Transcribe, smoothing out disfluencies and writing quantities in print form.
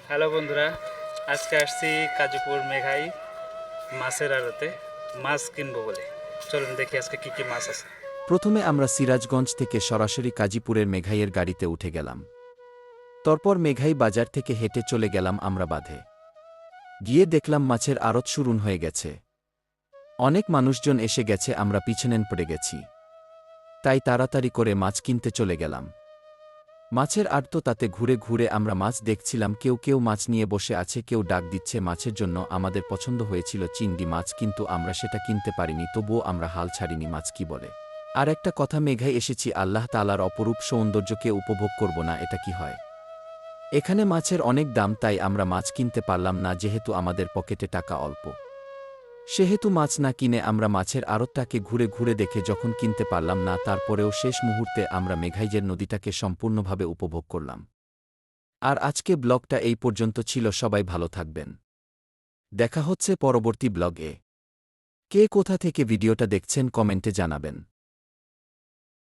Hello বন্ধুরা, আজকে আসছি কাজীপুর মেঘাই মাছের আড়তে মাছ কিনবো বলে। চলুন দেখি আজকে কি কি মাছ আছে। প্রথমে আমরা সিরাজগঞ্জ থেকে সরাসরি কাজীপুরের মেঘাইয়ের গাড়িতে উঠে গেলাম। তারপর মেঘাই বাজার থেকে হেঁটে চলে গেলাম আমরা বাঁধে। গিয়ে দেখলাম মাছের আড়ত শুরু হয়ে গেছে। অনেক মানুষজন এসে গেছে, আমরা পিছনে পড়ে গেছি। তাই তাড়াতাড়ি করে মাছ কিনতে চলে গেলাম। মাছের আড়ত তাতে ঘুরে ঘুরে আমরা মাছ দেখছিলাম, কেউ কেউ মাছ নিয়ে বসে আছে, কেউ ডাক দিচ্ছে মাছের জন্য। আমাদের পছন্দ হয়েছিল চিংড়ি মাছ, কিন্তু আমরা সেটা কিনতে পারিনি, তবুও আমরা হাল ছাড়িনি। মাছ কি বলে আর একটা কথা, মেঘায় এসেছি আল্লাহ তাআলার অপরূপ সৌন্দর্যকে উপভোগ করব না, এটা কি হয়? এখানে মাছের অনেক দাম, তাই আমরা মাছ কিনতে পারলাম না, যেহেতু আমাদের পকেটে টাকা অল্প। সেহেতু মাছ না কিনে আমরা মাছের আড়তটাকে ঘুরে ঘুরে দেখে যখন কিনতে পারলাম না, তারপরেও শেষ মুহূর্তে আমরা মেঘাইজের নদীটাকে সম্পূর্ণভাবে উপভোগ করলাম। আর আজকে ব্লগটা এই পর্যন্ত ছিল। সবাই ভালো থাকবেন। দেখা হচ্ছে পরবর্তী ব্লগে। কে কোথা থেকে ভিডিওটা দেখছেন কমেন্টে জানাবেন।